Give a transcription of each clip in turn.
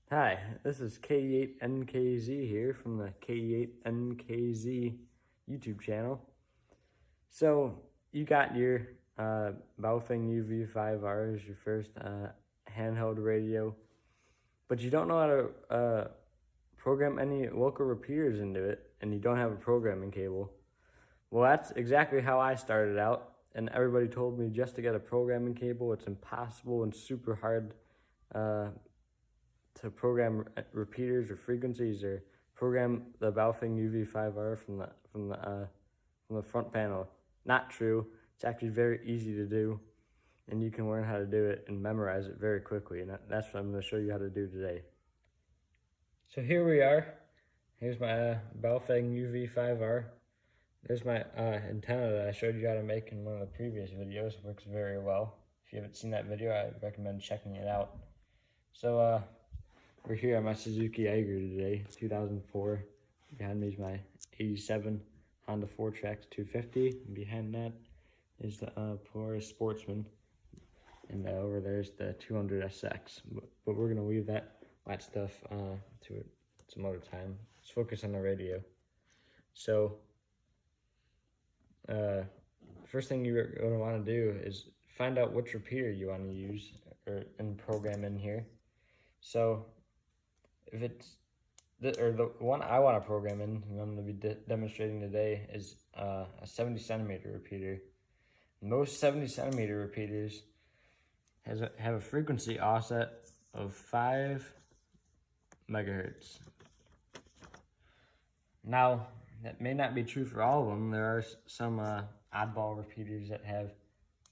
Hi, this is K8NKZ here from the K8NKZ YouTube channel. So you got your Baofeng uv-5r as your first handheld radio, but you don't know how to program any local repeaters into it, and you don't have a programming cable. Well, that's exactly how I started out, and everybody told me just to get a programming cable, it's impossible and super hard uh, to program repeaters or frequencies or program the Baofeng uv-5r from the front panel. Not true. It's actually very easy to do, and you can learn how to do it and memorize it very quickly. And that's what I'm going to show you how to do today. So here we are. Here's my Baofeng uv-5r. There's my antenna that I showed you how to make in one of the previous videos. It works very well. If you haven't seen that video, I recommend checking it out. So we're here at my Suzuki Eiger today, 2004. Behind me is my 87 Honda 4Trax 250. And behind that is the Polaris Sportsman. And over there's the 200SX. But we're going to leave that stuff to some other time. Let's focus on the radio. So, first thing you're going to want to do is find out which repeater you want to use and program in here. So, if it's the one I want to program in, and I'm going to be demonstrating today, is a 70 centimeter repeater. Most 70 centimeter repeaters have a frequency offset of 5 megahertz. Now, that may not be true for all of them. There are some oddball repeaters that have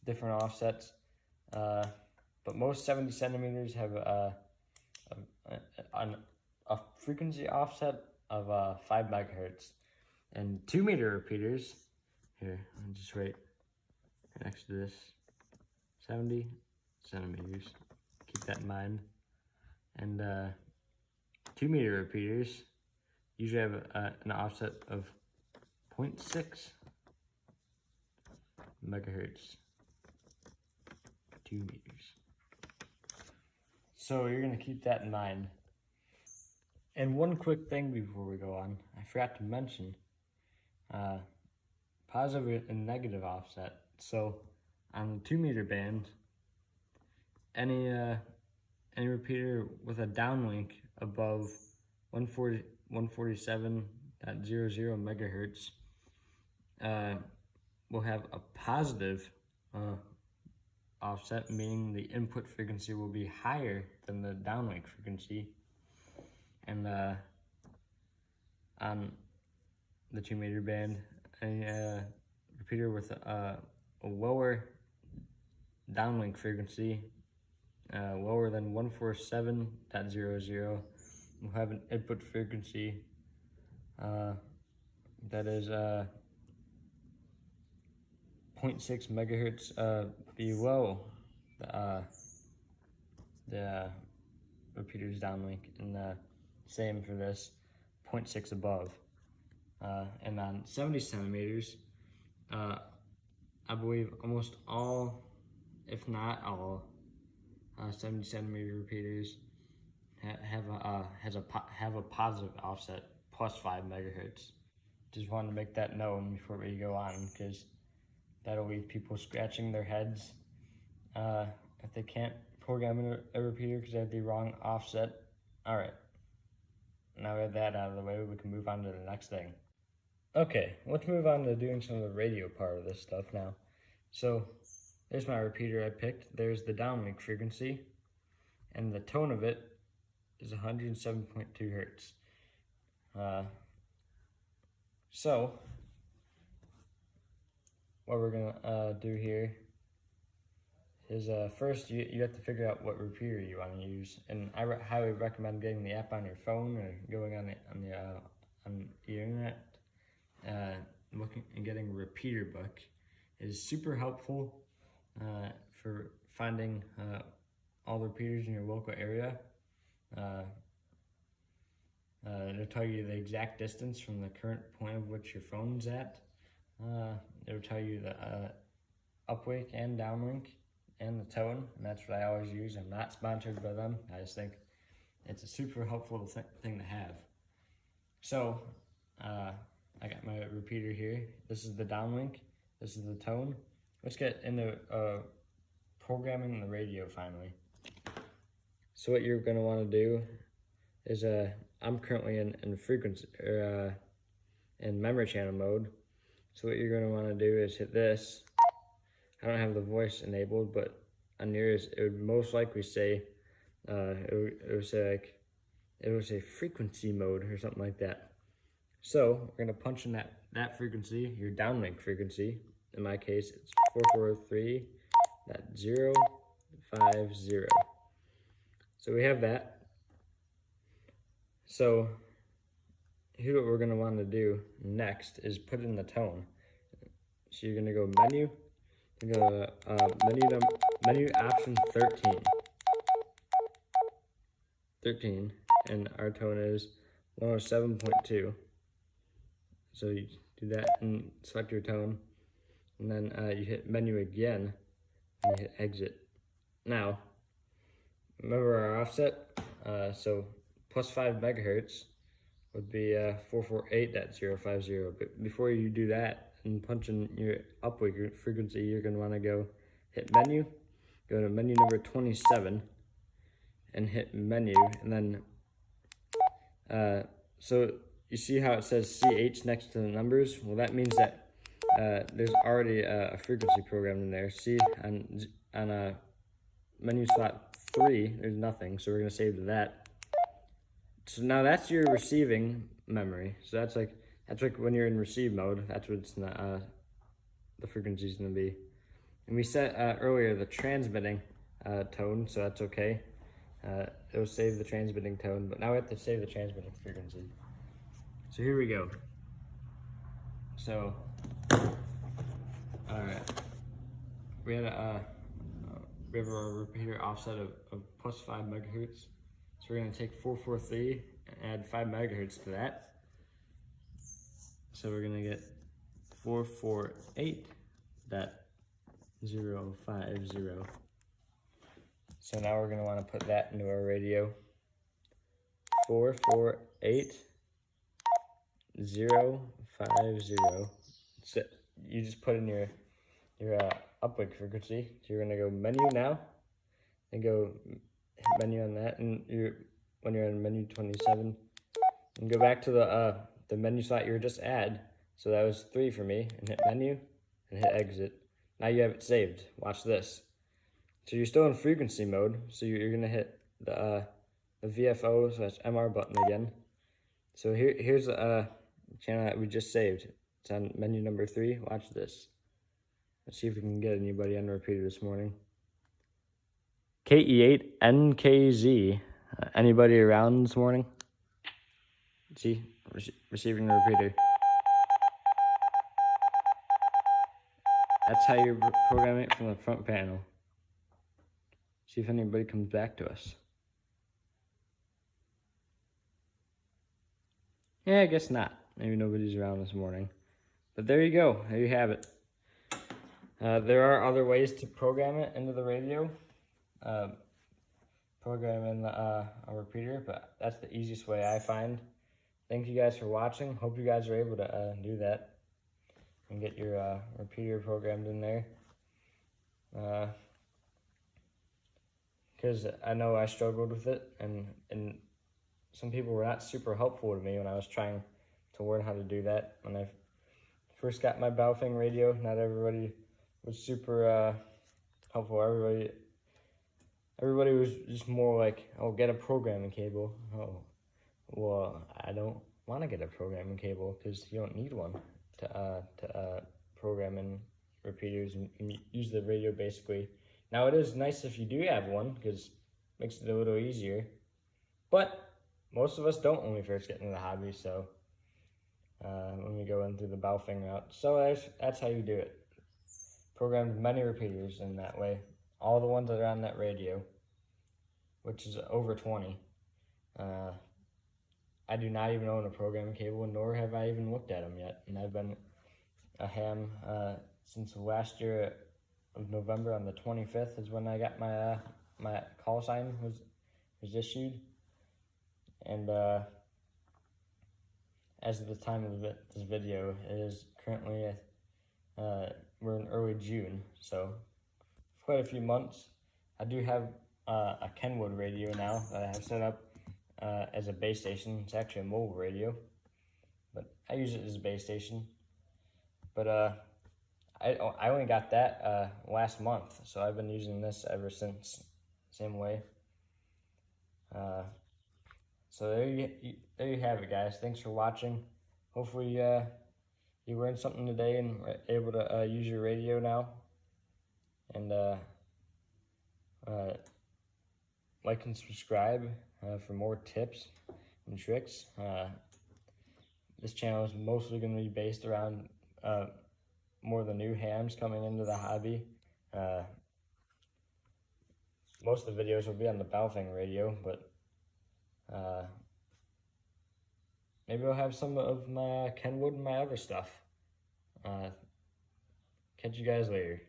different offsets, but most 70 centimeters have a frequency offset of 5 megahertz. And 2 meter repeaters, here, I'll just write next to this, 70 centimeters, keep that in mind. And 2 meter repeaters usually have an offset of 0.6 megahertz, 2 meters. So you're gonna keep that in mind. And one quick thing before we go on, I forgot to mention positive and negative offset. So on the 2 meter band, any repeater with a downlink above 147.00 megahertz will have a positive offset, meaning the input frequency will be higher than the downlink frequency. And on the 2 meter band, a repeater with a lower downlink frequency, lower than 147.00, will have an input frequency that is 0.6 megahertz below the repeater's downlink, and same for this, 0.6 above. And on 70 centimeters, I believe almost all, if not all, 70 centimeter repeaters have a positive offset, plus 5 megahertz. Just wanted to make that known before we go on, because that'll leave people scratching their heads if they can't program a repeater because they have the wrong offset. All right, now we have that out of the way, we can move on to the next thing. Okay, let's move on to doing some of the radio part of this stuff now. So there's my repeater I picked. There's the downlink frequency, and the tone of it is 107.2 hertz. So what we're gonna do here is first you have to figure out what repeater you want to use, and I highly recommend getting the app on your phone or going on the internet, looking and getting a repeater book. It is super helpful for finding all the repeaters in your local area. It'll tell you the exact distance from the current point of which your phone's at. It'll tell you the uplink and downlink and the tone, and that's what I always use. I'm not sponsored by them. I just think It's a super helpful thing to have. So, I got my repeater here. This is the downlink. This is the tone. Let's get into programming the radio finally. So what you're going to want to do is, I'm currently in frequency, or in memory channel mode. So what you're going to want to do is hit this. I don't have the voice enabled, but on yours it would most likely say, it would say frequency mode or something like that. So we're going to punch in that frequency, your downlink frequency. In my case, it's 443.050. So we have that. So here's what we're going to want to do next is put in the tone. So you're going to go menu, you go menu option 13, and our tone is 107.2. So you do that and select your tone, and then you hit menu again, and you hit exit. Now, remember our offset? So plus 5 megahertz would be 448.050. But before you do that and punch in your uplink frequency, you're going to want to go hit menu, go to menu number 27, and hit menu, and then so you see how it says CH next to the numbers? Well, that means that there's already a frequency programmed in there. See, on menu slot 3, there's nothing, so we're going to save to that. So now that's your receiving memory. So that's like when you're in receive mode, that's what it's the frequency is going to be. And we set earlier the transmitting tone, so that's okay. It will save the transmitting tone, but now we have to save the transmitting frequency. So here we go. So, alright, we have our repeater offset of plus 5 megahertz. So we're going to take 443 and add 5 megahertz to that. So we're going to get 448.050. So now we're going to want to put that into our radio. 448.050. So you just put in your uplink frequency. So you're going to go menu now, and go hit menu on that, and when you're in menu 27, and go back to the menu slot you were just at. So that was 3 for me, and hit menu and hit exit. Now you have it saved. Watch this. So you're still in frequency mode, so you're gonna hit the VFO/MR button again. So here's the channel that we just saved. It's on menu number 3. Watch this. Let's see if we can get anybody on repeater this morning. KE8NKZ. Anybody around this morning? See, receiving the repeater. That's how you program it from the front panel. See if anybody comes back to us. Yeah, I guess not. Maybe nobody's around this morning. But there you go. There you have it. There are other ways to program it into the radio. Program in a repeater, but that's the easiest way I find. Thank you guys for watching. Hope you guys are able to do that and get your repeater programmed in there. Because I know I struggled with it, and some people were not super helpful to me when I was trying to learn how to do that. When I first got my Baofeng radio, not everybody was super helpful. Everybody was just more like, oh, get a programming cable. Oh, well, I don't want to get a programming cable because you don't need one to program in repeaters and use the radio basically. Now, it is nice if you do have one because it makes it a little easier, but most of us don't when we first get into the hobby, so when we go in through the Baofeng route. So that's how you do it. Programmed many repeaters in that way. All the ones that are on that radio, which is over 20. I do not even own a programming cable, nor have I even looked at them yet. And I've been a ham since last year of November. On the 25th is when I got my my call sign was issued. And as of the time of this video, it is currently, we're in early June, so quite a few months. I do have a Kenwood radio now that I have set up as a base station. It's actually a mobile radio, but I use it as a base station. But I only got that last month, so I've been using this ever since, same way. So there you have it, guys. Thanks for watching. Hopefully you learned something today and were able to use your radio now. And like and subscribe for more tips and tricks. This channel is mostly going to be based around more of the new hams coming into the hobby. Most of the videos will be on the Baofeng radio, but maybe I'll have some of my Kenwood and my other stuff. Catch you guys later.